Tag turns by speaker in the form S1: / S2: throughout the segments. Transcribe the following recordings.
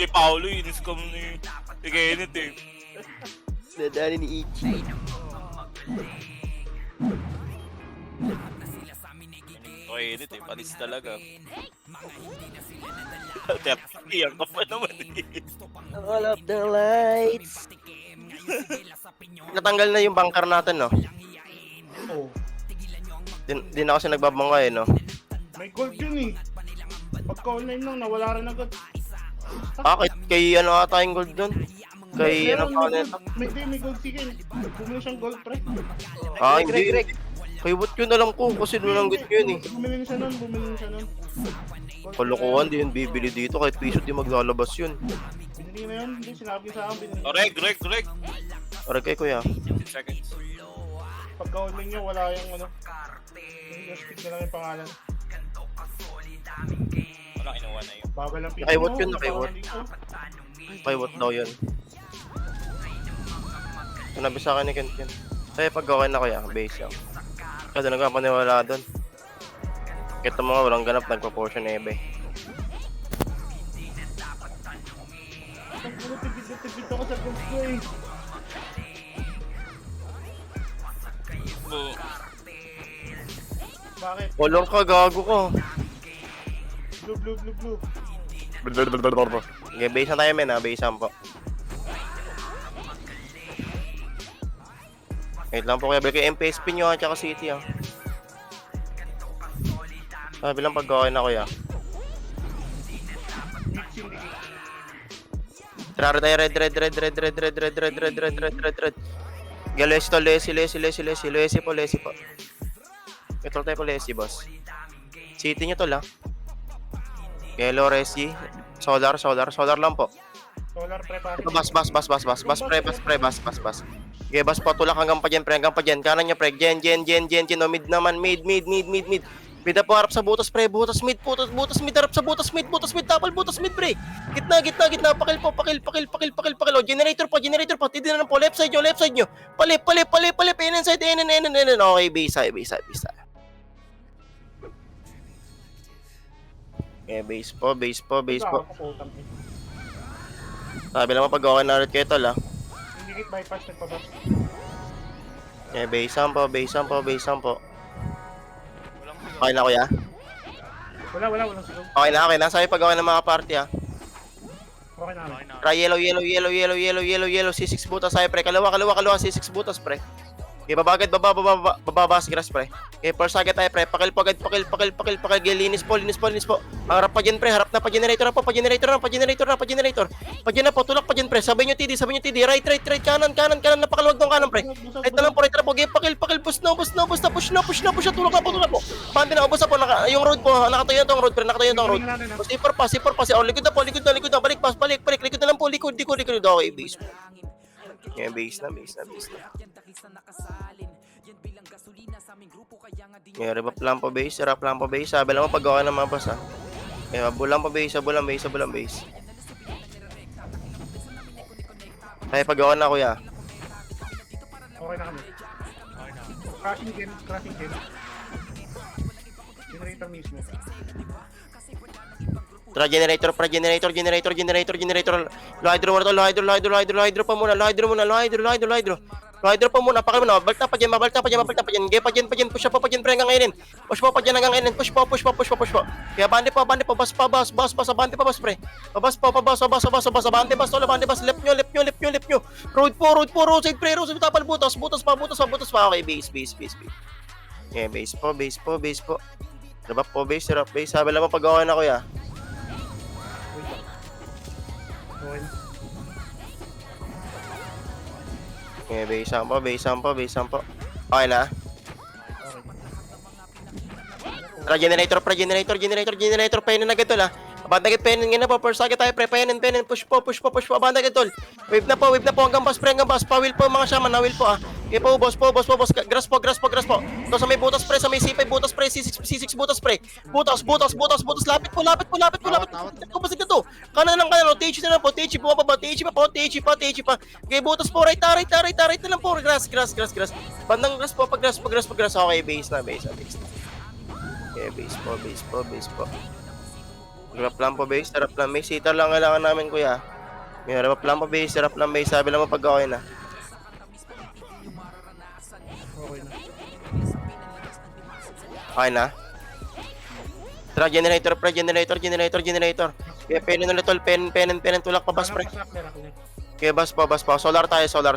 S1: Kay Paolo, inis ka mo ni Kenneth eh.
S2: Dadali ni Ichi.
S1: Kenneth eh, panis talaga. Iyan ka pa naman eh.
S2: All of the lights. Natanggal na yung bunker natin, no?
S3: Oo.
S2: Di na kasi nagbabangka eh, no?
S3: May gold yun eh. Pagka online lang, nawala rin agad.
S2: Kay ano ata yung gold dun? Kay ano pa nito?
S3: May gold chicken. Bumili siyang gold pre.
S2: Hindi. Kay what yun alam ko kasi nulanggot yun eh.
S3: Bumili siya nun.
S2: Kalokohan, di yun bibili dito. Kahit piso di maglalabas yun.
S3: Binili na yun. Hindi, sinabi sa akin. Binili.
S1: Oh, reg.
S2: Aray kay kuya.
S1: 15 seconds.
S3: Pagka online niya, wala yung ano. Yung speak na lang yung pangalan.
S1: Walang inuwa na yun.
S3: Bagal ang pito.
S2: Nakaibot yun, nakaibot. Kay what daw yun. Sinabi sa akin ni Kent yun. Kaya pag okay na kuya, base lang. Kasi nagpapaniwala doon. Kita mo nga walang ganap, nagpa-portion ebe.
S3: Ang puro tipid ako sa gold ko eh.
S1: Oh,
S3: Bakit?
S2: Color ka, gago ko.
S3: Blue.
S2: Okay, base na tayo men ha, base po. Wait lang po kuya, balik yung MPSP nyo at saka City ha. Sabi lang pag okay na kuya. Tara tayo red. Galesi to, lesi po. Ito tayo po lesi boss. City nyo to la. Yellow resi. Solar lang po.
S3: Solar pre pa.
S2: Ito bas pre. Okay, bas po, tulak hanggang pa dyan, kanan nyo pre, gen, no, mid naman, mid. Mid na po, harap sa butas pre, butas mid, harap sa butas mid, tapal, butas mid pre. Gitna, pakil, oh, generator po, tidinan po, left side nyo, palip, inside, okay, base tayo. Okay, base po. Sabi lang mo pag okay na ulit kayo tol ha.
S3: Indicate bypass nagpabas.
S2: Okay, base po. Okay na kuya?
S3: Walang siguro.
S2: Okay na. Sabi pag okay na mga party ha.
S3: Okay na.
S2: Try yellow, C6 butas tayo pre. Kalawa, C6 butas pre. Okay, babagad, bababas grass pre. Okay, first target tayo pre. Pakil. Linis po. Harap pa dyan pre, harap na pa generator. Pagyan na po, tulak pa dyan pre. Sabay nyo TD, right, kanan, napakaluwag tong kanan pre. Right na lang po. Okay, pakil, push na, tulak na po. Bante na, ubos na po, yung road po, nakatayo na tong road pre, Sipor pa, oh, likod na, balik, likod na lang po, likod, okay, base po. Okay, base na. Okay, rap lang po base. Sabi lang mo pag okay na mabas ha. Okay, bulang pa base. Kaya pag okay na kuya.
S3: Okay na kami. Crashing game. Generator mismo.
S2: Tara generator. Hydro pa muna. Hydro pa muna. Pakal mo na. Balta pa dyan. Gaya pa dyan. Push pa dyan pre hanggang ngayon. Push pa dyan hanggang ngayon. Push pa. Kaya bande pa. Bas. Abante pa bas pre. Bas. Abante bas. Left nyo. Road side pre. Tapal butas pa. Okay, base. Yeah, base po. Rap po base. Sabi lang mo pag okay na kuya. Okay, base po. Okay na? Tara, generator. Penin na gito la. Abandagit penin nga na po. First target tayo pre. Penin. Push po. Abandagit tol. Wave na po. Hanggang bus. Pawil po mga shaman. Nawil po ah. Okay po. Boss. Grass po. Ito sa may butas pre. Sa may C5 butas pre. C6 butas pre. Butas. Lapit po. Kapasig na to. Kanan lang. TH na lang po. TH bumababa. TH pa. Okay, butas po. Right na lang po. Grass. Bandang grass po. Pag grass. Okay, base na. Okay, base po. Rep lang po base, rep lang base. Hitter lang kailangan namin kuya. May rep lang po base, rep lang base. Sabi lang mo pag okay na.
S3: Okay na.
S2: Okay na? Tara, generator, pre, generator. Kaya penin ulit tol, penin, tulak pa bas, pre. Kaya bas pa. Solar tayo, solar.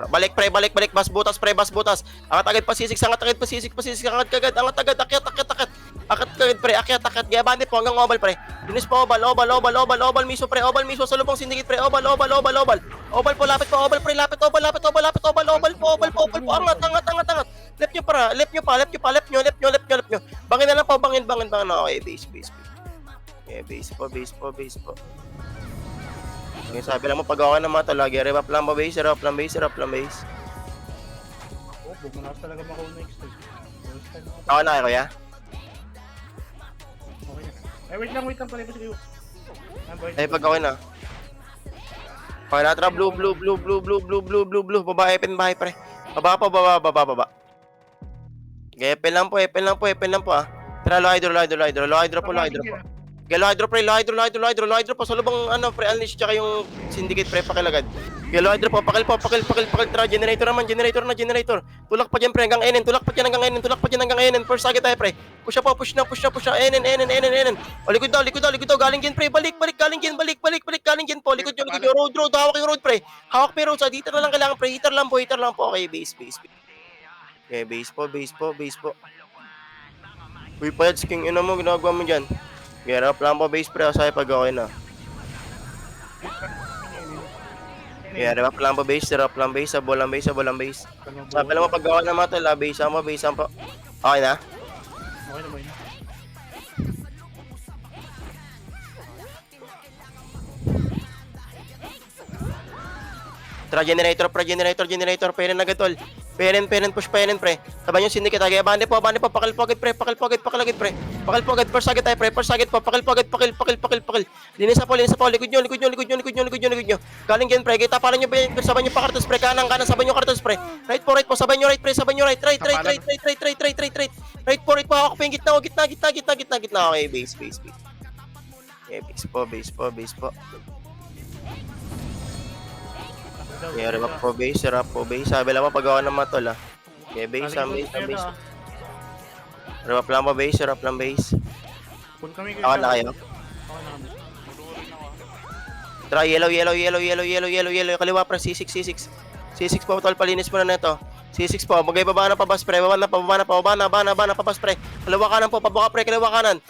S2: Balik, pre, balik, bas butas, pre, bas butas. Angat agad pasisik, angat agad pasisik, angat agad, akyat. Akyat agad, pre, akyat. Kaya bandi po hanggang obal, pre. Linis po, obal, miso, pre, obal, miso, sa lubong sindikit, pre, obal. Obal po, lapit po, obal, pre, lapit, obal po, angat. Left nyo pa. Bangin na lang po, bangin. Okay, base. Okay, base po. Okay, sabi lang mo pag okay na mga lagi, rep lang base.
S3: Oo, bumalas talaga makaw next time.
S2: Okay na kayo, kuya?
S3: Okay na. Wait lang pala ba kayo?
S2: Ay, pag okay na. Okay na, tara, blue. Babae, bahay, pre. Baba. Okay, epel lang po, ah. Tara, low hydro po. Okay, low hydro, pre, low hydro po. Sa lubang, pre, unleash, tsaka yung syndicate, pre, pakilagad. Okay, low hydro po, pakil. Tara, generator. Tulak pa dyan, pre, hanggang enen. First, agad tayo, pre. Push na. Enen. O, likod daw. Galing dyan, pre, balik. Galing dyan po. Likod nyo. Road. Hawak yung road, pre. Hawak may road. Sa dito na lang kailangan, pre. Heater lang po. Okay, base. Okay, base po. Uy, Pads, king ina mo, ginagawa mo dyan. Gerap lang po base, pre, asay pag okay na. Gerap lang po base, sabolang base. Sabi lang mo pag okay na mga tala, base po. Okay na?
S3: Okay na ba yun?
S2: Tara, generator, penen agad tol. Penen, push, pre. Saban yung syndicate, agay, bande po, pakil po agad, pre. First agad tayo, pre, pakil. Linis na po, likod nyo. Galing dyan, pre, tapalan nyo ba yun, saban nyo pa kartos, pre, kanan, saban nyo kartos, pre. Right po, saban nyo right, pre, right. Right po, hawak po yung gitna. Okay, base. Okay, base po. Yeah, rep po base. Sabi lang mo pag ako ng matol, ah. Okay, base. Rep lang po base.
S3: Kung kami
S2: Okay na kayo?
S3: Okay na kami.
S2: Try, yellow. Kaliwa, pre, C6. C6 po, tol, palinis mo na neto. C6 po, magay baba na pabas, pre. Baba na, pabas, pre. Kaliwa kanan po, pabuka, pre, kaliwa kanan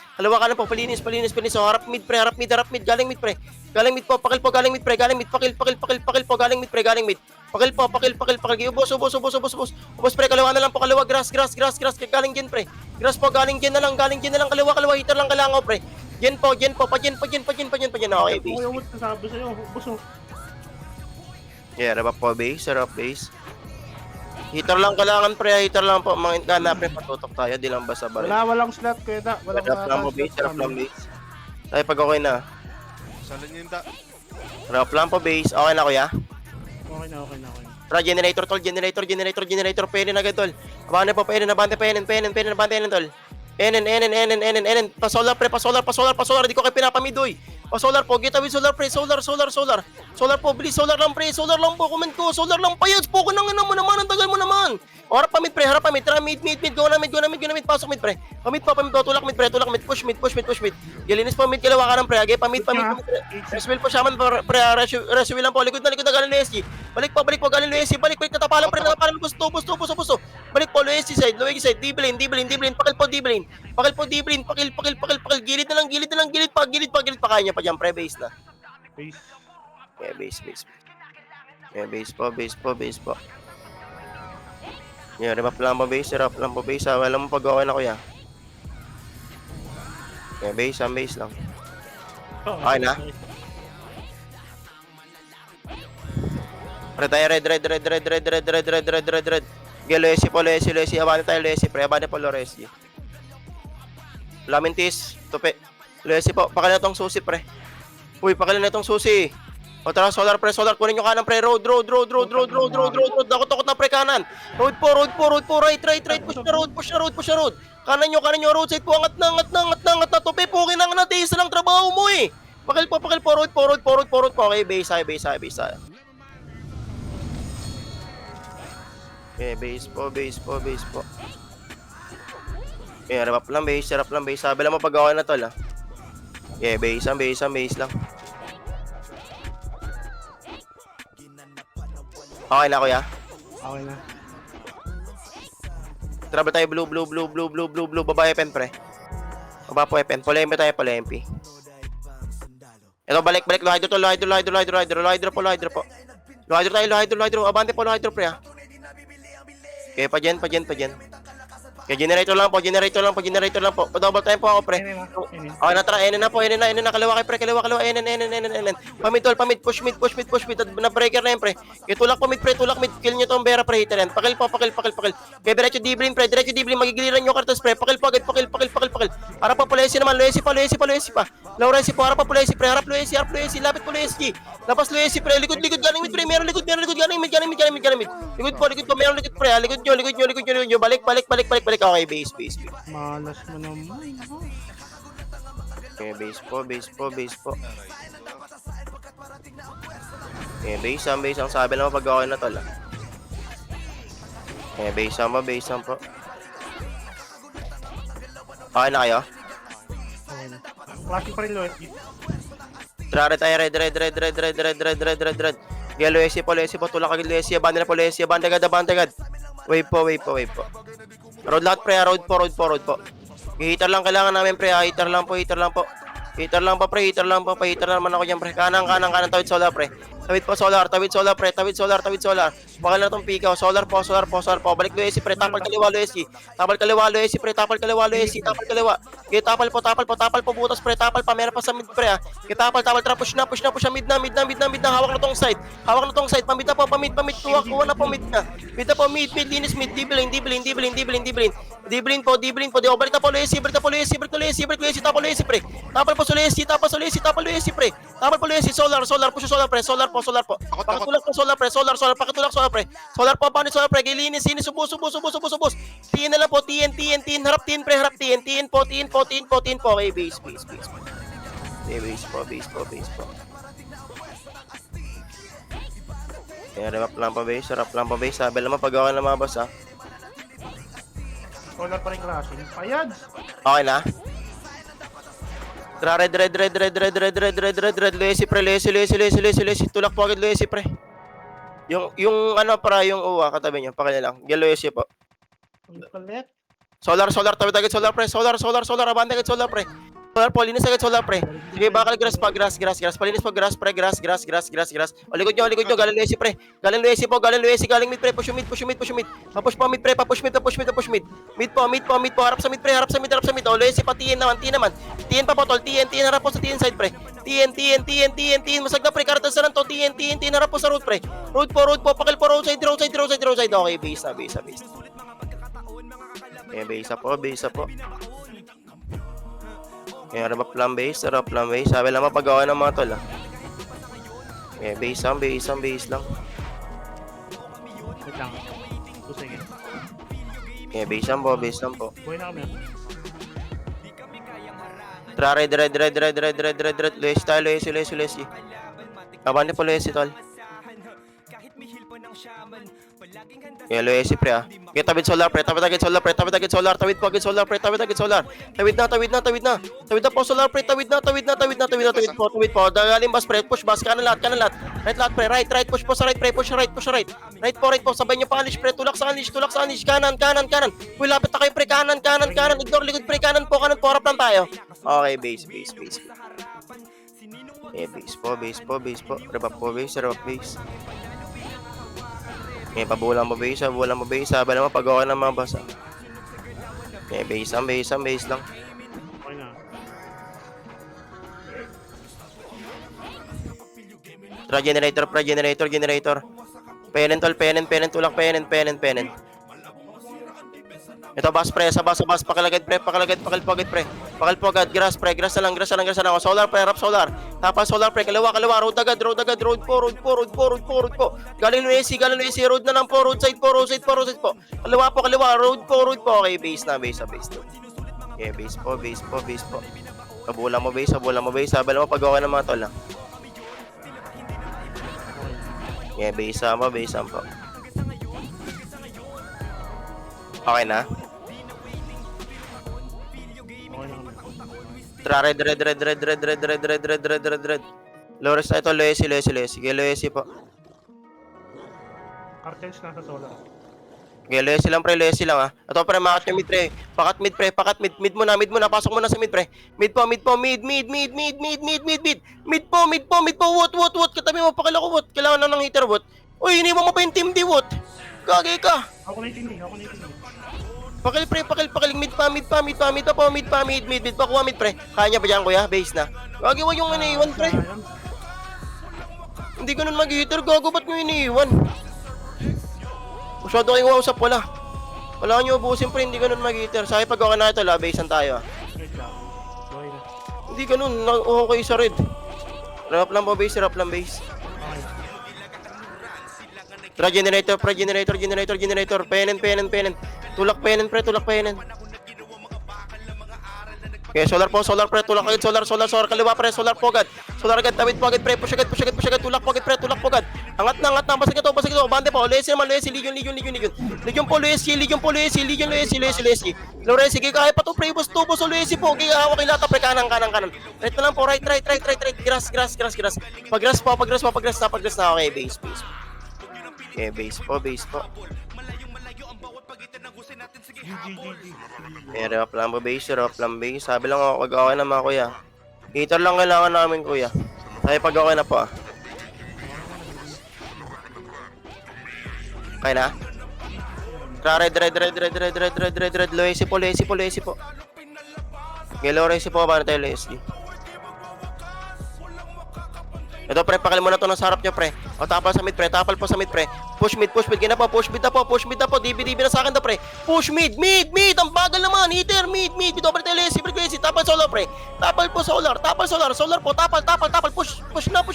S2: po, palinis. So, harap mid, galing mid, pre. Galing mid po, pakil, pakil po, galing mid. Pakil, ubos, pre, kaliwa na lang po, grass, galing dyan, pre. Grass po, galing dyan na lang, kaliwa, hitter lang kailangan, pre. Dyan po, pa dyan. Okay, base.
S3: Okay, umot na sabi sa'yo, buso.
S2: Yeah, rep po base. Hitter lang kailangan, pre, po. Mga gana, pre, patutok tayo, di lang basta baril.
S3: Walang slot, kuya da.
S2: Rep lang po base. Tayo pag okay na.
S4: Salan niyo yung da.
S2: Rep lang po base. Okay na, kuya?
S3: Okay na.
S2: Tara, generator, tol. Penen agad, tol. Abante po, penen, tol. Enen. Pasolar, pre, pasolar. Di ko kayo pinapamidoy. Pasolar po, get away, solar, pre. Solar po, bilis, solar lang, pre. Solar lang po, comment ko. Solar lang, payos po ko nang mo naman. Ang tagal mo naman. Harap pa mid, pre. Tara, mid. Go na mid. Pasok mid, pre. Pamid po. Tulak mid. Push mid. Gilinis po mid, kalawa ka ng pre. Agay, pamid. Reswell po siya man, pre. Reswell lang po. Likod na galing ng SG. Balik po, galing ng SG. Balik, natapalan, pre. Busto. Balik po, low SG side. D-blane. Pakil po, D-blane. Pakil. Gilid na lang. Gilid pa. Kaya niya pa dyan, pre. Base na.
S3: Base.
S2: Yeah, base. Yeah, base po. Yeah, rep lang po base. Wala mo pag okay na, kuya. Yeah, base lang. Okay na? Pre, tayo red. Okay, Loesi po. Abante tayo, Loesi, pre. Abante po, Loesi. Lamintis, tupi. Loesi po, pakala na itong susi, pre. Uy, pakala na itong susi. O tara, solar pre, solar. Kunin nyo kanan pre. Road. Dakot na pre kanan. Road po. Right. Push na road. Kanan nyo. Road side po. Angat na. Tupi po. Kinang na. Tiis na lang trabaho mo eh. Pakil po. Road po. Okay, base tayo. Okay, base po. Okay, harap lang base. Sabi lang mo pag-okay na tol, ha. Okay, base lang. Okay na, kuya.
S3: Okay na.
S2: Travel tayo, blue. Baba FM, pre. Baba po FM. Polempi tayo. Ito, balik. Low hydro po. Low hydro. Abante po, low hydro, pre, ha. Okay, pa dyan. Okay, generator lang po. Double time po ako, pre. Okay, natara. Enen na. Kaliwa kayo, pre. Enen. Pamid, push mid. Na-breaker na yun, pre. Okay, tulak mid. Kill nyo tong Vera, pre. Hitter yan. Pakil. Okay, diretso D-Blin, pre. Magigiliran nyo kartas, pre. Pakil. Harap pa, Lesi naman. Lesi pa. Low Lesi po. Harap pa, Lesi, pre. Harap Lesi. Lapit po, Lesi. Lapas Lesi, pre. Likod galing mid, pre. Meron likod galing mid. Likod po. Meron likod, pre. Likod nyo. Balik. Okay, base.
S3: Malas mo naman.
S2: Okay, base po. Okay, base ang sabi naman pag okay na tol. Okay, base po. Okay na kayo?
S3: Okay na. Klase pa rin low SG.
S2: Red. Okay, Lesi po. Tulak agad Lesi. Abanda na po Lesi. Abanda agad. Wave po. Road lahat, pre. Road po. Heater lang kailangan namin, pre. Heater lang po. Heater lang naman ako dyan, pre. Kanan. Tawid solar, pre. Tawid solar, pre. Bakal na itong pikaw. Solar po. Balik Luesi, pre. Tapal kaliwa, Luesi, pre. Tapal kaliwa. Okay, tapal po. Butas, pre. Tapal pa. Meron pa sa mid, pre, ha. Okay, tapal. Tara, push na. Mid na. Hawak na tong side. Pamid na po. Kuha na po, mid na. Mid. Linis, mid. Diblin po. Di balik na po, Luesi. Tapal Luesi, pre. Tapal po, Luesi, pre. Tapal po, Luesi. Solar. Push solar, pre. Solar po. Pakitulak po, solar, pre. Solar, pre. Solar po, paano solar, pre? Gilinis, subos. TN na lang po, TN. Harap TN, pre. TN po. Okay, base. Okay, base po. Okay, harap lang pa, base. Sabi naman pag okay na mga boss, ha.
S3: Solar pa rin crashing. Ayan!
S2: Okay na? Tara, red. Lesi, pre. Tulak po agad, Lesi, pre. Yung ano, para yung uwa, katabi nyo. Pakila lang. Yan, Lesi po.
S3: Collect.
S2: Solar. Tawid agad, solar, pre. Solar. Abante agad, solar, pre. Solar po, linis agad, solar, pre. Sige, bakal grass pa. Grass. Palinis po, grass, pre. Grass. O, likod nyo. Galing Lesi, pre. Galing mid, pre. Push mid. Papush po, mid, pre. Papush mid. Mid po. Harap sa mid, pre. O, Lesi pa, TN naman. TN pa po, tol. TN. Harap po sa TN side, pre. TN. Masag na, pre. Karatas na lang to. TN. Harap po sa road, pre. Road po. Pakil po, road side. Okay, base na. Okay, base po. Okay, harap lang base. Sabi lang mapagawa ng mga tol, ha. Okay, base lang.
S3: Wait lang. 2 seconds.
S2: Okay, base lang po.
S3: Buhay na kami.
S2: Tara, red. Lesi. Abante po, Lesi, tol. Okay, Lesi, pre, ha. Okay, tawid solar, pre. Tawid agad solar. Tawid po agad solar, pre. Tawid na po, solar, pre. Tawid po. Galing bus, pre. Push bus. Kanan lahat. Right lahat, pre. Right. Push po sa right, pre. Push right. Right po. Sabay nyo pa unleash, pre. Tulak sa unleash. Kanan. Uy, lapit na kayo, pre. Kanan. Ignore likod, pre. Kanan po. Harap lang tayo. Okay, base. Okay, base po. Reba po, base. Okay, pabulang mo base. Sabi naman pag okay ng mga boss, ha. Okay, base lang.
S3: Okay na.
S2: Tara, generator. Penen, tulak, penen. Ito, bas, pre, sa bas, pakilagad, pre, pakil po agad, grass na lang, ako, solar, pre, rap, solar, tapos solar, pre, kaliwa, road agad, road po, galing no AC, road na lang po, road side po, kaliwa po, road po, okay, base na. Okay, base po. Sabula mo, base, sabi mo, pag okay ng mga tol, ha. Okay, base po. Okay na?
S3: Okay lang.
S2: Red. Lores na ito, Loesi. Sige, Loesi po.
S3: Cartels nasa solar.
S2: Okay, Loesi lang, pre, ha. Ito, pre, makat yung mid, pre. Pakat mid muna. Pasok muna sa mid, pre. Mid po. Mid po. Wood. Katabi mo, pakila ko, wood. Kailangan na ng heater, wood. Uy, iniwan mo pa yung team, di, wood. Gagay ka.
S3: Ako na itindi.
S2: Pakil, mid pa, kuha mid, pre. Kaya niya ba dyan, kuya? Base na. Gagi, wag yung iniwan, pre.
S3: Ayan.
S2: Hindi ganun mag-heater, gago, ba't nyo iniwan? Masyado kayong usap, wala nyo ubusin, pre, hindi ganun mag-heater. Sa akin, pag okay na ito, basean tayo,
S3: Wait lang. Okay na.
S2: Hindi ganun, okay sa red. Rap lang base.
S3: Okay.
S2: Tara, generator, penen. Tulak penen. Okay, solar, pre, tulak agad, solar, kaliwa, pre, solar po agad, tawid po agad, pre, push agad, tulak po agad, angat na, basta ito, bande po, Loesi, Legion po, Loesi, Loesi, kaya pa to, pre, tubos, Loesi po, kaya hawak yung lata, pre, kanan, right na lang po, right, grass, pag-grass na, okay, base, okay, base po, eh, rep lang base. Sabi lang ako, pag okay na mga kuya. Heater lang kailangan namin, kuya. Tayo pag okay na po, ah. Okay na? Red. Loesi po. Gelo, Loesi po, paano tayo, Loesi? Ito, pre, pakil mo na to ng sarap nyo, pre. O, tapal po sa mid, pre. Push mid, gina po, push mid na po. DB na sa akin to, pre. Push mid, ang bagal naman, hitter, mid. Ito, pre, Loesi, tapal solo, pre. Tapal po, solar po, tapal, push na.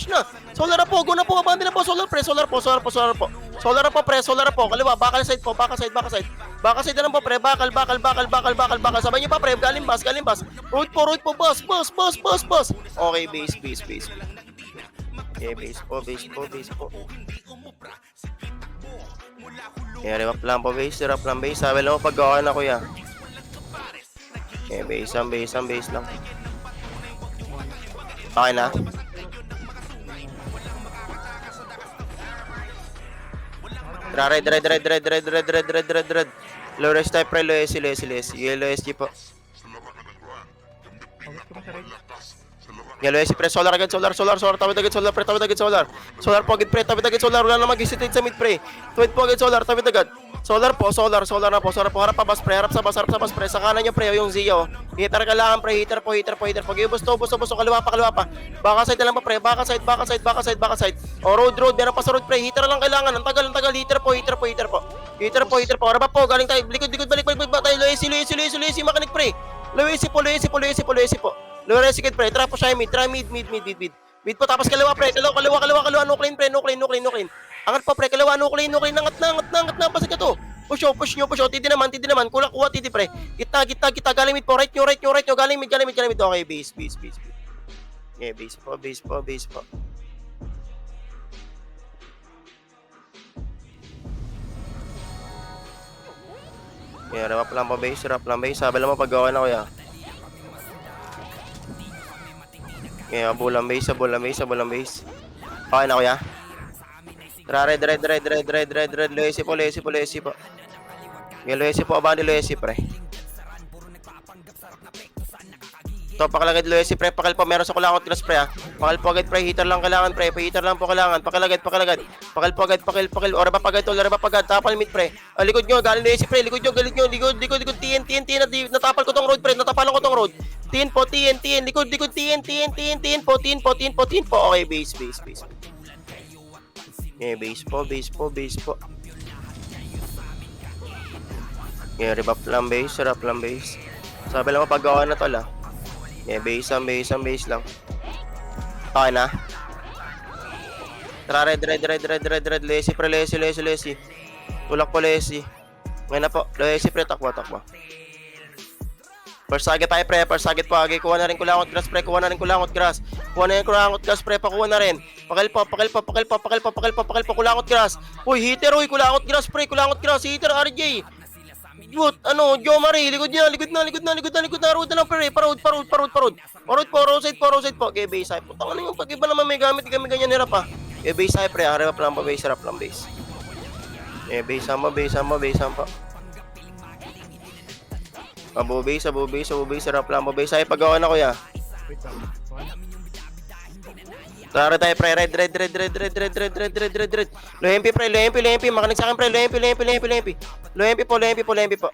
S2: Solar na po, go na po, abandi na po, solar, pre, solar po. Solar po, kaliwa, bakal side. Bakal na lang po, pre, bakal. Sabay nyo pa, pre, galing bas. Road po, bus. Okay, base. Okay, base po. Okay, rep lang po, base. Sabi lang mo, pag okay na, kuya. Okay, base lang. Okay na? Red. Low rest type, pre, Loesi. Yellow SG po.
S3: Pagod ko na sa red.
S2: Yellow SG, pre, solar agad, solar. Tawid agad, solar, pre, Solar po agad, pre, tawid agad, solar. Wala na mag-hesitate sa mid, pre. Tawid po agad, solar, tawid agad. Solar po. Harap pa bas, pre, harap sa bas, pre. Sa kanan nyo, pre, yung Zio. Heater kailangan, pre, heater po. Pag ibus to, kaliwa pa. Baka side na lang pa, pre, baka side. O, road, meron pa sa road, pre. Heater lang kailangan. Ang tagal. Heater po. Harap po, galing tayo. Likod, balik tayo. Loesi, makinig, pre. Loesi po. Loesi, pre. Try po siya, mid. Mid po, tapos kaliwa, pre. Kaliwa. No clean. Angat po, pre. Kaliwa, no clean. Angat na. Basta ka to. Push nyo. Tidi naman. Kuha, tidi, pre. Kita. Galing mid po. Right nyo. Galing mid. Okay, base. Yeah, base po. Yeah, rap lang po, base. Sabi lang mo, pag okay na, kuya. Yeah, bulang base. Okay na, kuya. Red. Loesi po. Yeah, Loesi po, abandi Loesi, pre. Ito, pakalagad Loesi, pre. Pakal po, meron sa kulakot glass, pre, ha. Pakal po agad, pre. Heater lang kailangan, pre. Heater lang po kailangan. Pakalagad. Pakal po agad. Ora pa agad. Tapal mid, pre. Likod nyo, galing Loesi, pre. Likod nyo. TN. Natapal ko tong road, pre. Natapalan ko tong road. TN po. Likod. TN po. Okay, base. Okay, base po. Okay, rebuff lang base, sarap lang base. Sabi lang mapagawa na tol ah. Okay, base lang. Okay na. Tara, red. Lazy pre, lazy. Tulak po lazy. Ngayon na po, lazy pre, takbo. First target tayo pre, first target po. Okay, kuha na rin kulangot grass pre, kuha na rin kulangot grass pre, pakuha na rin. Pakil po, kulangot grass. Uy, hitter, kulangot grass pre, hitter, RJ. Good, Joe Marie, likod na, road na lang pre, parod po, okay, base side po. Tangan na yung pag-iba naman may gamit, di kami ganyan nila pa. Okay, base side pre, harap lang pa, base, harap lang base. Okay, base sama pa. Abo base, harap lang pa, base, ay pagawa na kuya.
S3: Wait lang.
S2: Tara tayo pre, red. Lohempi pre, makinig sa akin pre, lohempi. Lohempi po.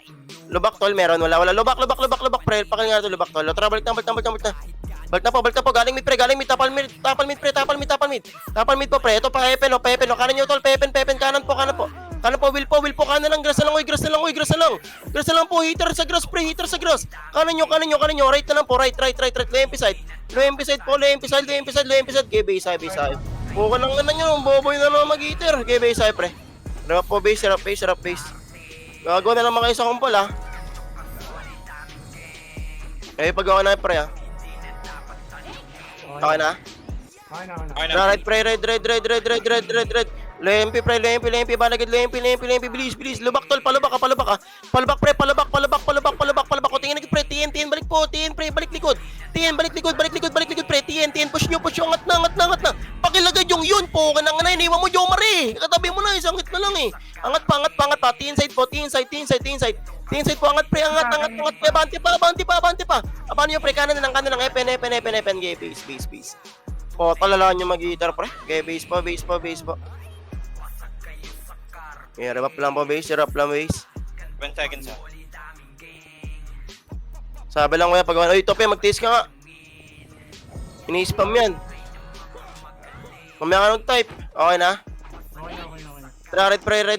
S2: Lubak tol, meron, wala. Lubak pre, pakinig nga to, lubak tol. Tara, balik na. Balik na po, galing mid, tapal mid po pre, ito pa, hepen, kanan nyo tol, pepen, kanan po, will po, kanan lang, grass na lang po, hitter sa grass, kanan nyo, right na lang po, right, lohempi side, okay, base side, buka lang na nyo, boboy na naman mag-hitter, okay, base side pre, harap po, base, harap base, gagawa na lang mga kayo sa kumpol ha, eh, pagawa na pre ha, okay na?
S3: Okay na.
S2: Right, pre, red. Lempi, balagid, lempi, bilis. Lubak, tol, palubak. Palubak, o, tingin pre, TN, balik po, TN, pre, balik likod, pre, TN, push nyo, angat na. Pakilagay yung yun po, kanang na, iniwan mo, Joe Marie. Katabi mo na, isang hit na lang eh. Angat pa, TN side po, angat, pre, bante pa. Abaan nyo, pre, kanan lang, epen, base. O, talalaan nyo mag-hitter, pre. Okay, base po. Okay, harap lang po, base.
S1: 20 seconds ha.
S2: Sabi lang kuya, pag ay, Tope, mag-taste ka nga. Ini-spam yan. Mamaya ka nag-type. Okay na?
S3: Okay na.
S2: Tara, red, pre, red.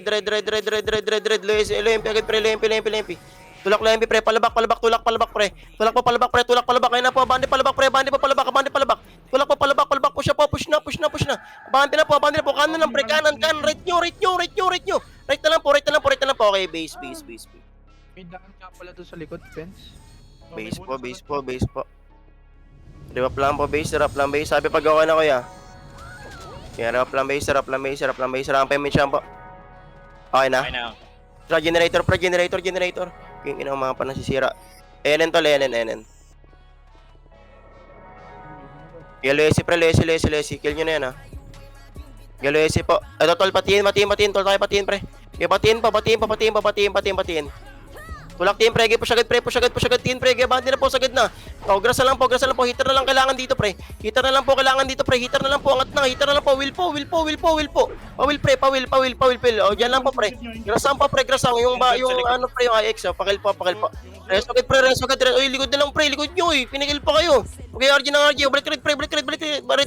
S2: Lempi agad, pre, lempi. Tulak lempi, pre, palabak, tulak pre. Tulak, ayun na po, bande palabak, pre, bande palabak. Tulak po, palabak, push na. Bande na po, kanan lang, pre, kanan, right nyo. Right na lang po, okay, base.
S5: May daan ka pala doon sa likod, fence.
S2: Base po. Di ba plan po, base, harap lang base. Sabi pag okay na kuya. Kaya harap lang base. Rampay may champ po. Okay na?
S1: Okay na.
S2: Tara, generator. Yung inang mga pa nasisira. Enen to, Enen. Galesi pre, lesi. Kill nyo na yan ha. Galesi po. Ito tol, patiin. Tol tayo patiin pre. Okay, patiin. Tulak team pre, push agad team pre, bandi na po sagad na. Grass na lang po, hitter na lang kailangan dito pre. Hitter na lang po, angat na, hitter na lang po, will po. Pawil pre. O, dyan lang po pre. Grass lang po pre, yung IX, pakil po. Res agad. Uy, likod na lang pre, likod nyo pinigil pa kayo. Okay, RG, balik red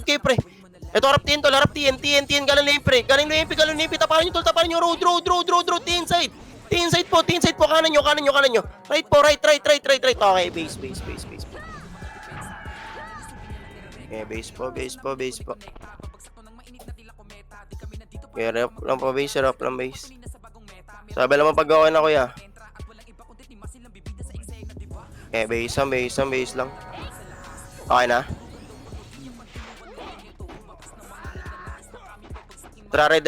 S2: kayo pre. Ito harap TN, galing lempi, taparan nyo, road, TN side po, kanan nyo. Right po, right. Okay, base. Okay, base po. Okay, harap lang po, base. Sabi lang pag-gawa na kuya. Okay, base lang. Okay na? Tara, red,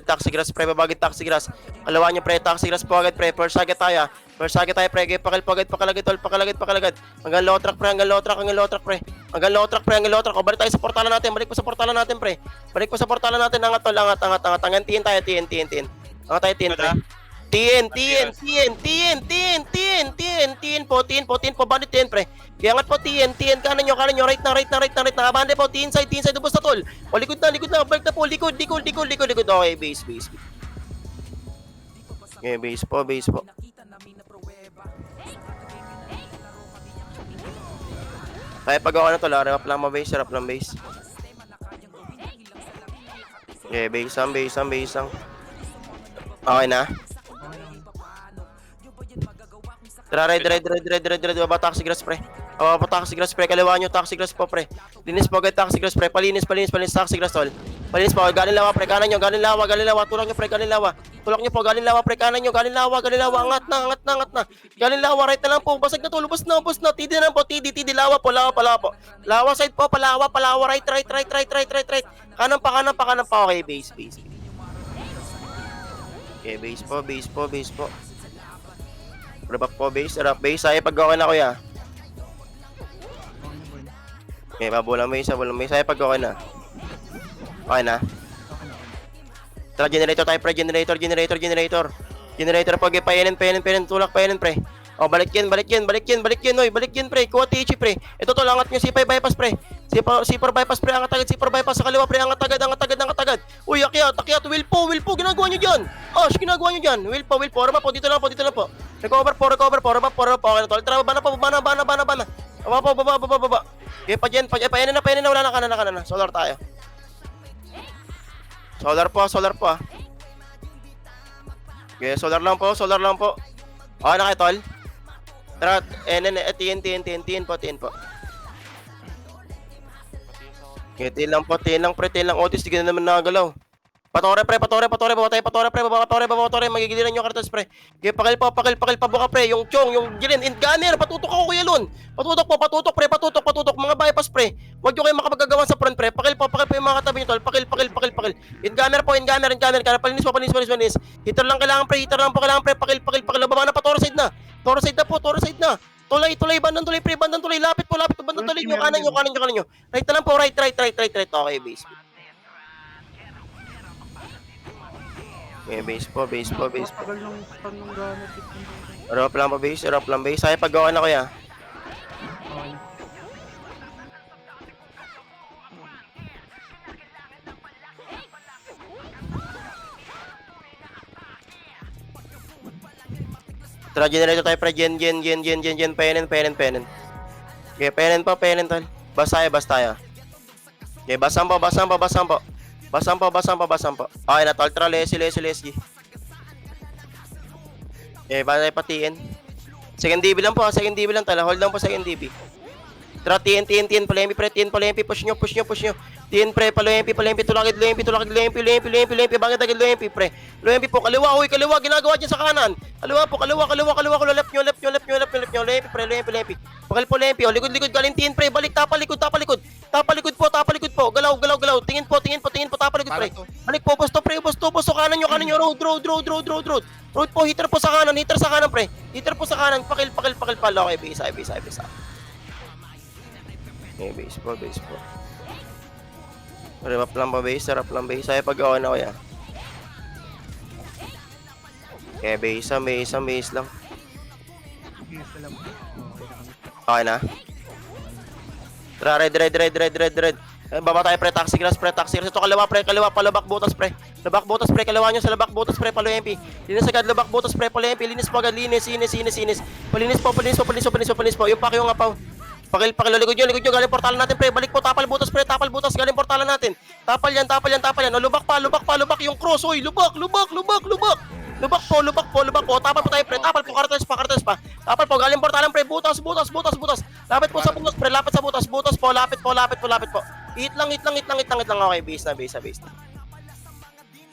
S2: taxi grass, pre, babagit taxi grass. Alawan nyo, pre, taxi grass po agad, pre. First target tayo, pre. Pakalagid. Hanggang low track, pre. Hanggang low track. O, balik tayo sa portalan natin, pre. Angat, tol, angat. Hanggang TN tayo, TN. Angat tayo, TN, pre. TN po, bandit TN pre. Kaya angat po TN, kanan nyo, right na, nakabande po, TN side, ubos na tol. O, likod na, balik na po, likod. Okay, base. Okay, base po. Kaya pag-gawa na tol, harap lang base. Okay, base. Okay na? Tara, red. Baba, taxi grass, pre. Baba, taxi grass, pre. Kaliwa nyo, taxi grass po, pre. Linis po agad, taxi grass, pre. Palinis, taxi grass, tol. Palinis po, galing lawa, pre. Kanan nyo, galing lawa. Tulak nyo, pre, galing lawa. Tulak nyo po, galing lawa, pre. Kanan nyo, galing lawa. Angat na. Galing lawa, right na lang po. Basag na to, lubos na. TD na lang po, TD. Lawa po. Lawa side po, palawa. Right. Kanan pa. Okay, base. Okay, base po. Rap po, base. Ay, pag okay na, kuya. Okay, babulang base. Ay, pag okay na. Okay na. Tara, generator tayo, pre. Generator. Generator, pag painin. Tulak, painin, pre. O, balik yan, oy. Balik yan, pre. Kuha THC, pre. Ito, tol, angat nyo. C5 bypass, pre. C4 bypass, pre. Angat agad. C4 bypass sa kaliwa, pre. Angat agad. Uy, akyat. Will po. Ginagawa nyo dyan. Ginagawa nyo dyan. Will po. Arma po. Dito lang po. Recover po. Okay na, tol. Tara, bana. Baba. Okay, painin na. Wala na, kanan na. Solar tayo. Solar po. Okay, solar lang po. Okay na kayo, tol. Tara, TN po. Okay, TN lang, pre. Otis, di ka na naman nakagalaw. Patore, baba tayo, magigiliran yung kartas, pre. Okay, pakil, pabuka, pre. Yung chong, yung gilin, gunner, patutok ako, kuya Lun. Patutok, pre, mga bypass, pre. Huwag nyo kayo makapagagawa sa front, pre. Pakil po yung mga katabi nyo, tol. Pakil. In gunner, palinis. Hitter lang kailangan, pre. Pakil. Baba na pa, Toro side na. Tulay, bandang tulay, pre. Lapit po, bandang tulay nyo, kanan nyo. Right na lang po, right. Okay, base. Okay, base po.
S3: Tagal nung stun ng gana.
S2: Rough lang base. Ay, pag-gawa na, kuya. Tara, generator tayo, pre. Gen. Penin. Okay, penin, tol. Bas tayo. Okay, basan po. Okay na, tol. Tara, lesi. Okay, bala tayo patiin. Second DB lang, tala. Hold lang po, second DB. Tara, TN, palempi, pre. Push nyo. TN, pre, palempi, tulakid, lempi. Bagay tagid, lempi, pre. Lempi po, kaliwa, ginagawa dyan sa kanan. Kaliwa, left nyo, lempi, pre, lempi. Pakal po, lempi, likod, galing TN, pre, balik, tapalikod po, galaw, tingin po, tapalikod, pre. Balik po, busto, kanan nyo, road po, hitter sa kanan, pre. Hitter po sa kanan, pakil, palo, okay, bisa. Okay, base po. Sarap lang base. Ay, pag-okay na, kuya. Okay, base lang. Okay na. Tara, red. Baba tayo, pre. Taxi grass. Ito, kaliwa, palabak butas, pre. Kaliwa nyo sa labak butas, pre. Palo MP. Linis agad, labak butas, pre. Palo MP. Linis po agad, linis. Palinis po. Yung pakyo nga pa. Pakil, likod nyo, galing portalan natin, pre. Balik po, tapal butas, galing portalan natin. Tapal yan. O, lubak pa, yung cross, oy, lubak. Lubak po. Tapal po tayo, pre. Tapal po, kartes pa. Tapal po, galing portalan, pre. Butas. Lapit po sa butas, pre. Lapit sa butas. Butas po, lapit po. Hit lang. Okay, base na.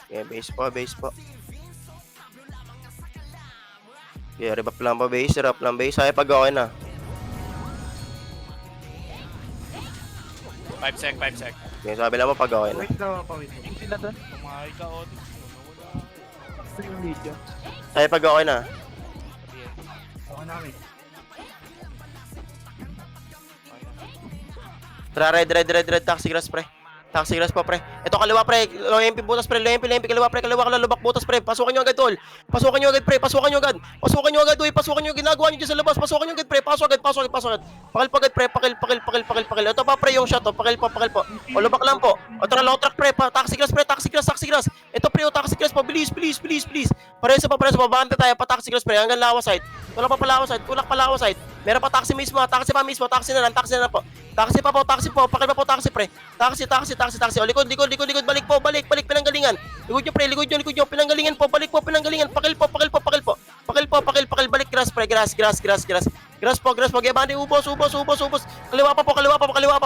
S2: Okay, base po. Okay, rep lang po, base. Ay, pag-okay na.
S1: 5 sec.
S2: Okay, sabi lang mo pag-okay na.
S3: Wait daw ako.
S5: Yung sila doon.
S1: Kumahay ka, Otis.
S5: Ito yung lead yan.
S2: Ay, pag-okay na.
S3: Ako namin.
S2: Tara, red. Taxi grass, pre. Ito, kaliwa, pre. Low MP butas, pre. Lempi. Kaliwa, lubak butas, pre. Pasukan nyo agad, tol. Pasukan nyo agad. Uy, pasukan nyo. Ginagawa nyo dyan sa labas. Pasukan nyo agad, pre. Pasok agad. Pakil agad, pre. Pakil. Ito pa, pre, yung shot, oh. Pakil po. O, lubak lang po. O, tara, low track, pre. Taxi grass. Ito, pre, o, taxi grass po. Please. Pareso pa. Babante tayo pa taxi grass, pre. Hanggang lawa side. Tulak pa lawa side. Meron pa taxi mismo. Taxi na lang po. Taxi po. Pakil pa po, taxi, pre. Taxi. O, likod. Balik po. Pinanggalingan. Likod nyo, pinanggalingan po. Balik po. Pakil pakil, balik, grass, pre, grass. Grass po, Gebandi, ubos. Kaliwa pa po,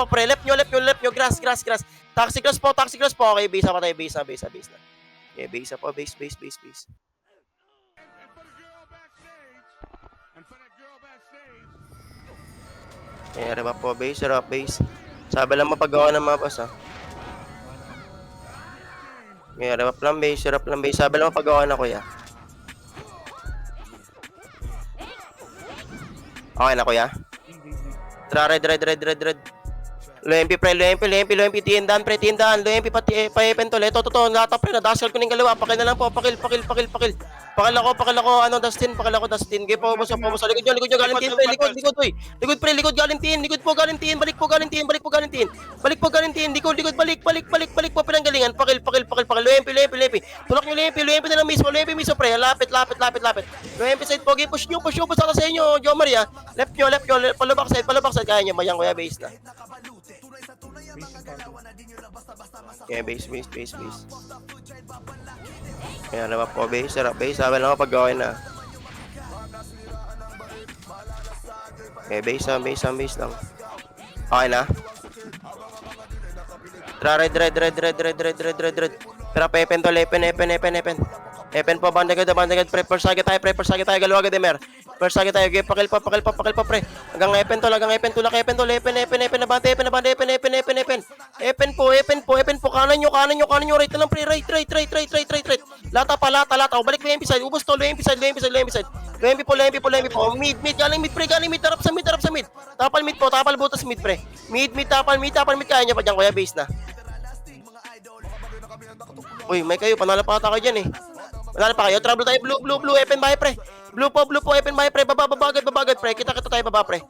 S2: pre, left nyo, grass. Taxi grass po. Okay, base na. Okay, base na po, base. Okay, reba po, base. Sabi lang mapagawa ng mga boss, ha. Okay, reba lang base. Sabi lang mapagawa na, kuya. Okay na, kuya. Tara, red. Loempi, pre, loempi, tiendan, loempi, pa-epen to, leto, totoo, nata, pre, nadasal ko ng kaliwa, pakil na lang po, pakil. Pakil ako, Dustin, game po, likod nyo, galing tin, pre, likod, galing tin, balik po, galing tin, likod, balik po, pinanggalingan, pakil, loempi, tulak nyo, loempi na lang mismo, pre, lapit, loempi side, pogi, push nyo, sa inyo, Jo Maria, left nyo, palubak side, kaya nyo, mayang kuya, base na. Okay, base. Kaya naman po, base. Sabi lang ako pag-gawin na. Okay, base lang. Okay na. Tara, red. Pero pepen to, epen. Epen po, bandagad, first target tayo, galawa agad, Emer. First target tayo, pakil po, pre. Hanggang epen to, epen, nabante, epen po, kanan nyo, right na lang, pre, right. Lata, balik mo yung side, ubos to, lo yung side. Loempi po, mid, galing mid, tarap sa mid. Tapal butas mid, pre. Mid, tapal mid, kaya nyo pa dyan, kuya, base na. Uy, may kayo, panala pa ata kayo dyan, eh. Manalo pa kayo, trouble tayo, blue, epen bahay, pre. Blue po, epen bahay, pre. Baba, agad, pre. Kita tayo, baba, pre.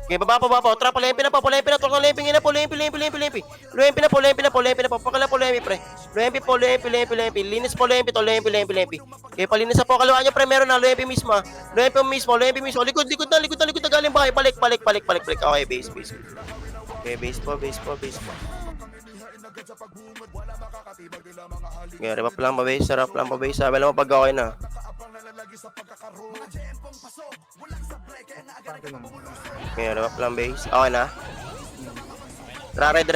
S2: Okay, baba po. Trap, lempi na, tulak na lempi na po, lempi. Lempi na po, pakala po, lempi, pre. Lempi po, lempi. Linis po, lempi to, lempi. Okay, palinis na po, kalawaan nyo, pre. Meron na, lempi mismo. Likod na, galing bahay. Balik. Okay, base. Okay, base po. Okay, rep lang pa base. Sabi lang mo pag okay na. Okay, rep lang base. Okay na. Red.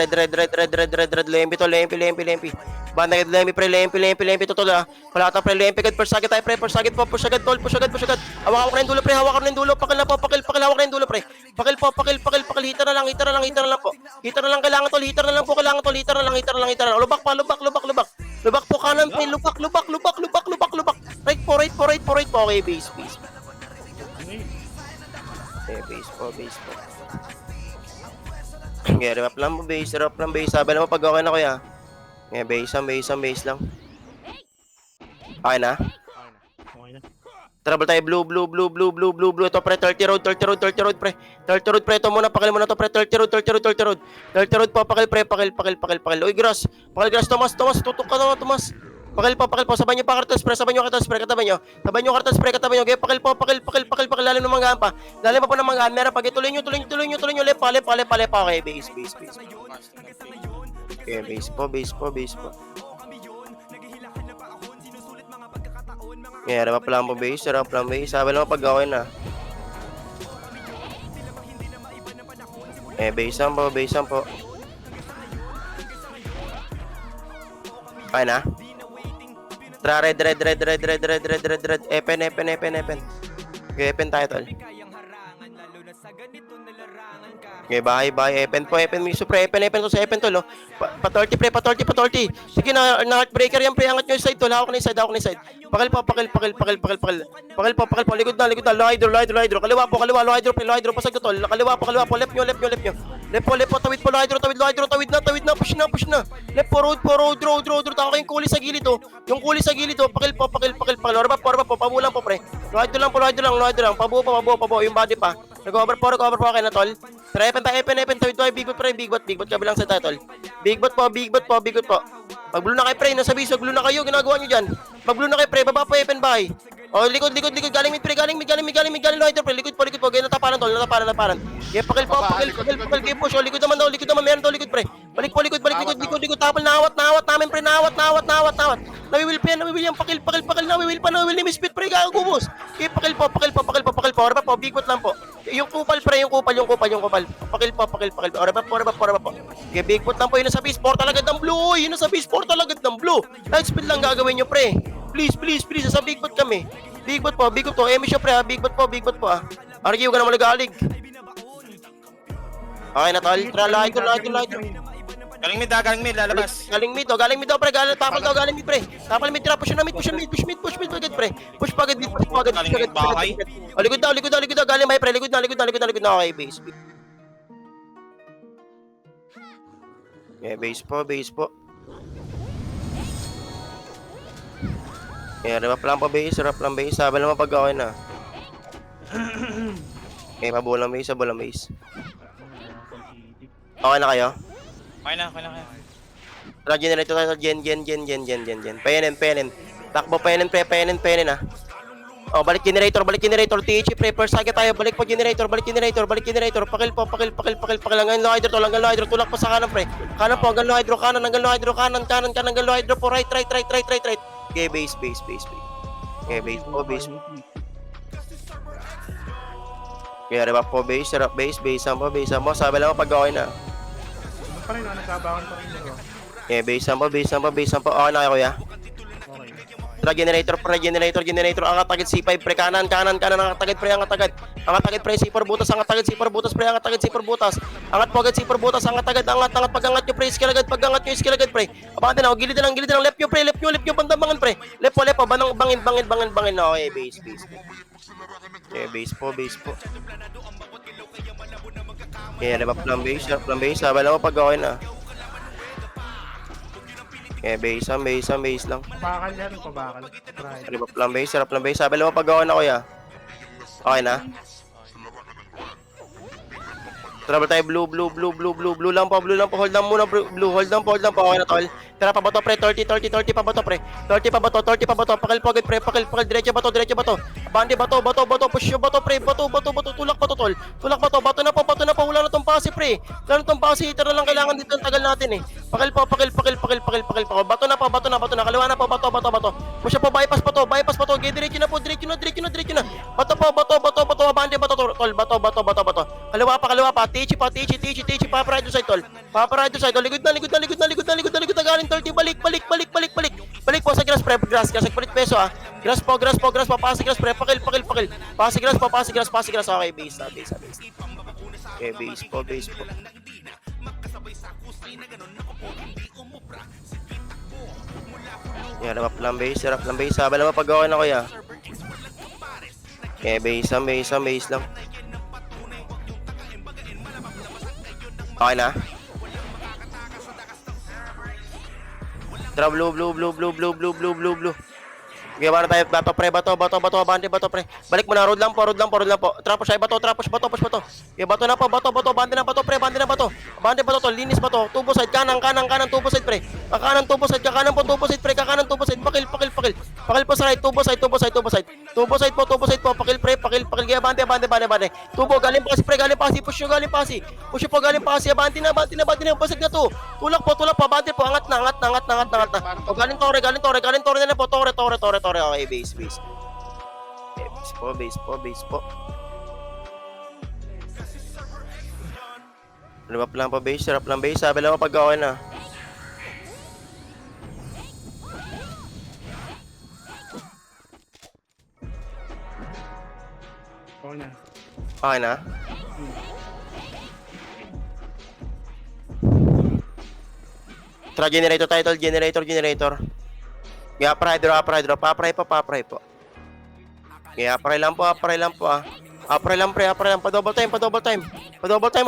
S2: Lempi. Bandagad, lempi, pre, lempi. Totoo na. Palata, pre, lempi. First target tayo, pre. Push agad. Hawak ko na yung dulo, pre. Pakil, hawak na yung dulo, pre. Pakil. Hitar na lang po. Hitar na lang, kailangan tol. Hitar na lang. Lubak po, kanan, pre. Lubak. Right po. Okay, base. Okay, base po. Okay, rep lang po, base. Sabi lang mo pag okay na, kuya. Okay, base lang. Okay na? Trouble tayo, blue. Ito, pre, 30 road, pre. 30 road, pre. Ito muna, pakil mo na to, pre. 30 road po, pakil. Uy, grass. Pakil, grass, Tomas. Tutok ka naman, Tomas. Pakil po. Sabay nyo pa, kartos, pre. Kataban nyo. Okay, pakil po. Lalim ng manggaan pa. Lalim pa po ng manggaan. Meron pag ituloy nyo. Lep pa. Okay, base. Okay, base po. Yeah, rep lang po base. Sabi lang pag okay na. Base lang po. Okay na. Tara, red. Epen. Okay, epen tayo, tol. Okay, bahay. Epen po, miso, pre. Epen to sa epen, tol, oh. Pa-30, pre. Sige na, heartbreaker yan, pre. Angat nyo yung side, tol. Hawak na yung side. Pakil po. Likod na. Low hydro. Kaliwa po. Low hydro. Pasag to, tol. Kaliwa po. Left nyo. Left po. Tawid po. Low hydro. Tawid na. Push na. Left po. Road. Tako kayong kuli sa gilid, oh. Yung kuli sa gilid, oh. Pakil po. Orba po. Pabulang po, pre. Low hydro lang. Pabuo. Yung body pa. Nag-over po. Okay na, tol. Tara, epen. Tawid po. Big bot. Kabilang sa tayo, tol. Big bot po. Pag blue na kayo, pre. Nasa base. Blue na kayo. Ginagawa nyo dyan. Pag blue na kayo, pre. Baba po, epen bahay. Oh, likod. Galing mid, pre. Galing mid. Low hydro, pre. Likod po. Gaya nataparan, tol. Nataparan. Kaya pakil po. Kaya push. Oh, likod naman. Meron to, likod, pre. Balik. Likod. Tapal, nawat namin, pre. Nawat. Nawiwil, yan, nawiwil yan, pakil, nawiwil ni Misfit pre, gagubos. Okay, pakil po, ora pa po, bigot lang po. Yung kupal pre, yung kupal. Pakil po, ora pa po. Okay, bigot lang po, yun nasa base 4 talaga ng blue, yun nasa base 4 talaga ng blue. Light speed lang gagawin nyo pre. Please, nasa bigot kami. Bigot po, emisyo pre, bigot po ah. Argue ka na malagalig. Okay na tol, tara, lahat.
S1: Galing mid, lalabas.
S2: Galing mid pre, galing mid pre. Tapal mid, push mid, agad pre. Push pa agad.
S1: Galing mid, bahay.
S2: Oh, likod daw, galing may pre, likod na, okay, base. Yeah, base po. Yeah, rap lang base, sabi naman pag okay na. Okay, mabulang base. Okay na kayo?
S1: Okay na.
S2: Tara, generator tayo, gen. Penin. Takbo, penin ah. Oh, balik generator, TH pre, first target tayo, balik generator. Pakil. Hanggang low hydro, tulak pa sa kanan pre. Kanan po, hanggang low hydro, kanan, hanggang low hydro po, right. Okay, base. Okay, base po. Okay, rep po, base, base mo, sabi lang pag okay na.
S3: Ano pa rin, nagkabangan pa rin nyo.
S2: Okay, base po. Okay na kayo, kuya.
S3: Okay.
S2: Tara, generator, angat agad C5 pre, kanan, angat agad pre, C4 butas pre, angat po agad C4 butas, angat pag angat nyo pre, skill agad pre, abante na, gilid na lang, left nyo, bandabangan pre, left po, bangin, okay, base. Okay, base po. Okay, rep lang base, sabi lang mo pag okay na. Okay, base lang.
S3: Pabakal yan, pabakal. Right.
S2: Rep lang base, sabi lang mo pag okay na kuya. Okay na? Travel tayo, blue lang po, hold down muna, blue, hold down po, okay na tol. Tara, pabato pre, 30 pabato pre, 30 pabato, pakil po agad pre, pakil, diretso bato, bandi bato, push yung bato pre, bato, tulak bato tol, bato na po, wala na tong pasi pre, tara lang kailangan dito, ang tagal natin eh, pakil po, bato na, kaliwa na po, bato, push po, bypass pa to, okay, diretso na, bato, bandi bato, tol, bato, kaliwa pa, TH pa, paparado side tol, likod na, galing 30, balik po sa grass pre, grass, palit peso ah, grass po, pasi grass pre, pakil, pasi grass, okay, base. Okay, base po. Yeah, rap lang base, sabi lang pag okay na kuya. Okay, base lang. Okay na? Tara, blue. Okay, para tayo, bato pre, abante bato pre. Balik mo na, road lang po. Tara po siya, bato. Okay, bato na po, abante na bato pre, abante bato to, linis bato, tubo side, kanan, tubo side pre. Kakanan tubo side, kakanan po tubo side pre, pakil po sa right, tubo side po, pakil pre, abante. Tubo, galing pasi, push po, abante na, basag na to. Tulak po, abante po, angat na. O, galing tore na po, tore. Okay, base. Okay, base po. Rap lang base, sabi lang pag okay na. Okay na? Tara, generator title, generator. Yeah, apply po. Yeah, apply lang po ah. Apply lang, pa double time mo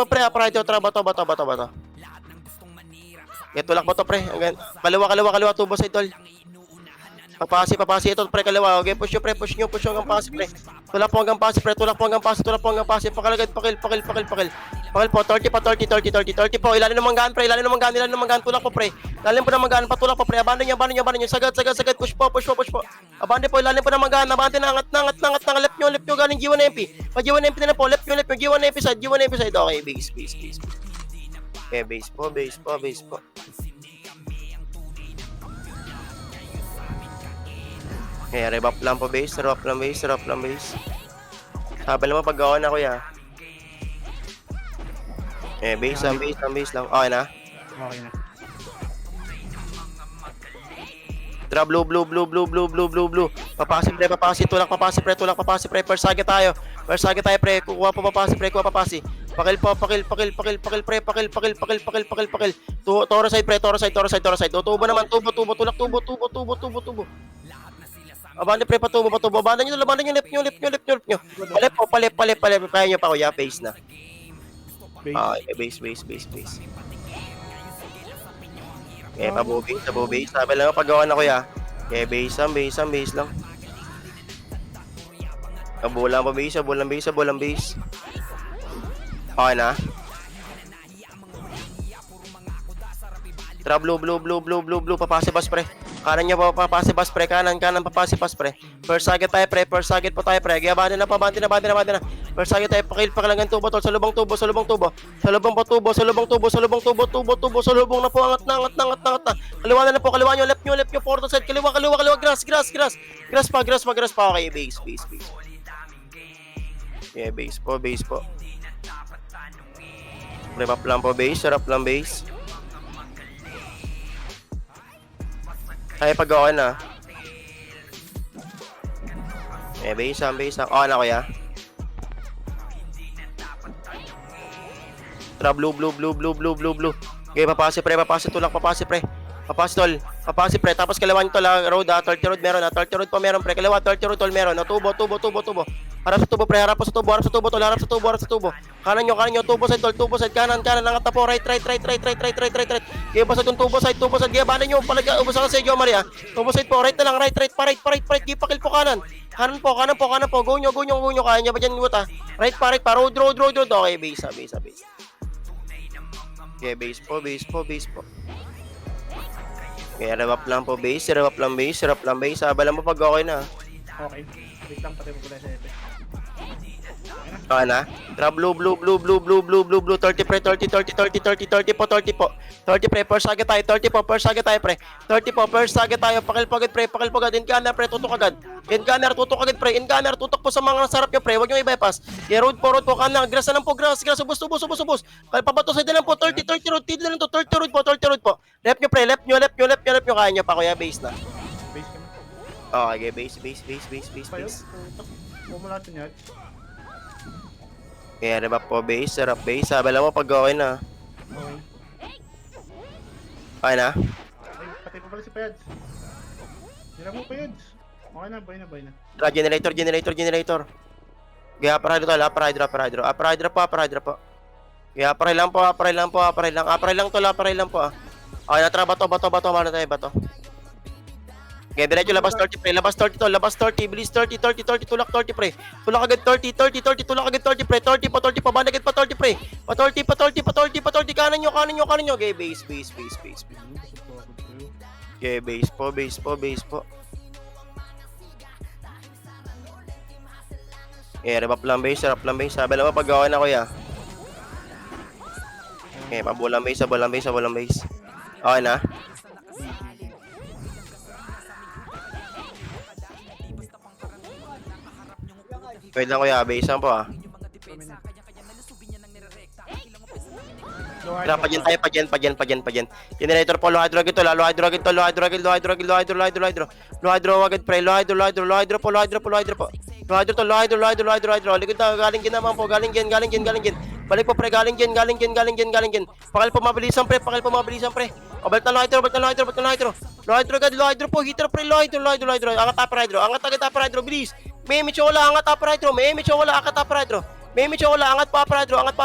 S2: pre, apply to, tara, bato. Yeah, tulak bato pre, hanggang, kaliwa, tubo side tol. Papasi ito pre, kaliwa, okay, push nyo hanggang pasi pre. Tulak po hanggang pasi, pakalagad, pakil po, 30 po, ilalim ng manggaan, tulak po pre, ilalim po ng manggaan, patulak po pre, abandon nyo, sagad, push po, abandon po, ilalim po ng manggaan, abandon na, angat, left nyo, galing G1 MP, pag G1 MP na po, left nyo, G1 MP side, okay, base. Okay, base po. Okay, rev up lang po base, rev up lang base, rev up lang base. Sabi naman pag-gawa na kuya. Eh, base lang, base lang, base lang. Okay na.
S3: Okay na.
S2: Drop blue, blue, blue, blue, blue, blue, blue, blue. Papasi pre, papasi, tulak, papasi pre, tulak, papasi pre. First target tayo. First target tayo pre. Kuha po papasi pre, kuha papasi. Pakil po, pakil pre, pakil. Toro side pre, toro side. Tubo naman, tubo, tulak, tubo. Abante pre, patubo. Abante nyo, lip nyo. Palip. Kaya nyo pa kuya, base na.
S3: Base.
S2: Base. Eh, pabubase. Sabi lang paggawa na kuya. Eh, base lang. Abulang base. Okay na. Tara, blue. Papasi bas pre. Kanan nyo pa, papasi bas pre. Kanan, papasi bas pre. First target tayo pre. Kaya bante na. First target tayo. Pakilangan tubo tol. Sa lubang tubo. Sa lubang na po. Angat na. Kaliwa na po. Kaliwa nyo. Left nyo. Portal side. Kaliwa. Grass pa. Okay, base. Yeah, base po. Rev up lang po base. Rev up lang base. Kaya pag-gawa na. Eh, base lang. Okay na kuya. Tara, blue. Okay, papasi pre. Papasi tol. Papasi pre. Tapos kalawan tol. Road 30 road meron. 30 road pa meron pre. Kalawa 30 road tol meron. Tubo. Harap sa tubo pre. Harap sa tubo. Kanan nyo. Tubo side. Kanan. Angat na po. Right. Kaya basta itong tubo side. Kaya bala nyo. Ubus ang sa iyo Maria. Tubo side po. Right na lang. Right. Kaya pakil po kanan. Kanan po. Go nyo. Kaya nyo ba dyan buta? Right pa. Road. Okay, base. Okay, base po. Okay, rev up lang po base. Abala mo pag okay na.
S3: Okay. Wait lang, pati mo pala sa ito.
S2: Okay na. Tara, blue. 30 pre, 30 po. 30 pre, first target tayo. 30 po, first target tayo pre. 30 po, first target tayo. Pakil pagad. Incanner pre, tutok agad. Tutok agad pre. Incanner, tutok po sa mga sarap nyo pre. Huwag nyo i-bypass. Yeah, road po. Kanan, grass na lang po, grass. Ubus. Kaya pabato side na lang po. 30 road. Tid na lang to. 30 road po. Left nyo pre, left nyo. Kaya nyo pa kuya, base na.
S3: Base kami.
S2: Okay, base.
S3: Huwag mo natin yan.
S2: Kaya rev up po base. Abala mo pag okay na.
S3: Okay.
S2: Okay na.
S3: Ay, pati pa pala si Payads. Hirap mo Payads. Okay na, buhay na.
S2: Tara, generator. Kaya upper hydro po. Kaya upper lang po. Upper lang po. Okay na, tara, bato. Mana tayo, bato. Okay, diretso labas 30 pre. Labas 30. Bilis 30. Tulak 30 pre. Tulak agad 30. Tulak agad 30 pre. 30 pa. Bandagad pa 30 pre. Pa 30. Kanan nyo. Okay, base. Okay, base po. Okay, rev up lang base. Sabi lang mo pag-gawa na kuya. Okay, pabulang base. Okay na. Wait lang kuya, base lang po ah. Tara, pa dyan. Generator po, low hydro agad to. Low hydro agad pre. Low hydro po. Likod na, galing gin naman po. Galing gin. Balik po pre, galing gin. Pakal po mabilisan pre. O, balik na low hydro. Low hydro po, heater pre. Low hydro. Angat upper hydro, bilis. May michola, angat upper hydro. Angat pa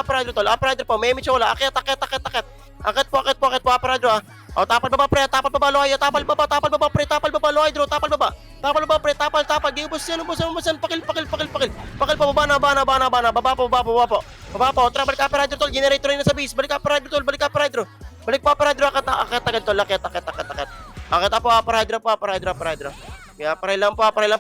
S2: upper hydro tol. Upper hydro po, may michola. Akit. Akit po upper hydro ah. O, tapal baba pre, tapal baba low hydro, tapal baba pre, tapal. Di ubusan. Pakil pa, baba po. Tara, balik upper hydro tol, generator rin na sa base. Balik upper hydro. Balik pa upper hydro, akit tol, akit. Akit po upper hydro. Kaya upper lang pre,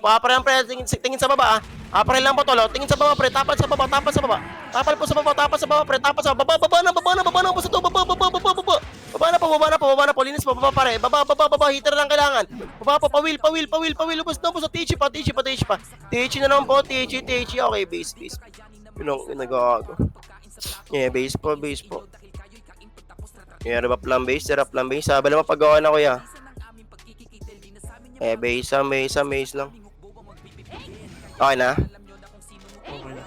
S2: tingin sa baba ah. April lang po tolo. Tingin sa baba, pre. Tapal sa baba, tapal sa baba. Tapal po sa baba, tapal sa baba, pre. Tapal sa baba. Baba na. Basta to. Baba. Baba na po. Linis po, baba pare. Baba. Hitter lang kailangan. Baba po, pawil. Ubos na po sa TH pa. TH na naman po, TH. Okay, base. Yun ang nag-aago. Yeah, base po. Yeah, rap lang base. Sabi naman pag-gawa na kuya. Base lang. Okay na?
S3: Okay na.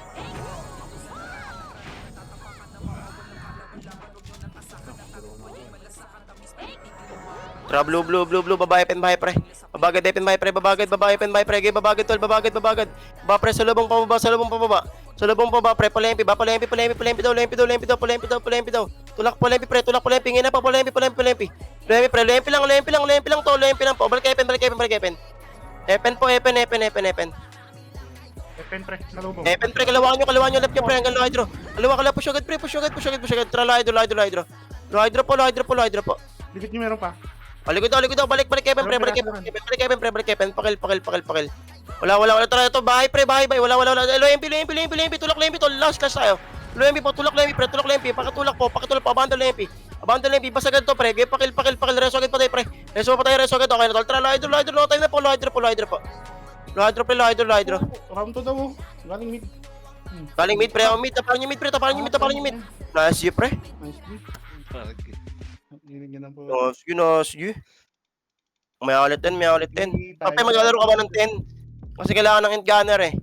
S2: Tra blue, babae pen bahay pre. Babagad pen bahay pre, gay babagad tol, babagad. Baba pre, sa lubong pababa pre, palempi daw. Tulak palempi, ngina pa palempi. Lempi lang to, po. Balik Epen. Epen.
S3: Epen pre, nalubong.
S2: Epen pre, kalawaan nyo, left nyo pre, hanggang low hydro. Kalawa, push agad pre, Tra hydro po.
S3: Likod niyo meron pa.
S2: Likod daw, balik Epen pre, balik Epen, pakil. Wala, tara ito, bahay, wala, lempi, tulak lempi, tol, last tayo. Lempi po, tulak lempi, pakatulak po, abandon lempi, basagad to pre, pakil, reso agad patay pre, reso agad, okay na tol, tara, hydro, time na po, low hydro. Low hydro.
S3: Round 2 daw oh. Galing mid.
S2: Galing mid pre, tapalan nyo mid. Nice you pre.
S3: Nice mid. Nilagyan na po.
S2: Sige. May ulit din. Pape, maglalaro ka ba ng 10? Kasi kailangan ng end gunner eh.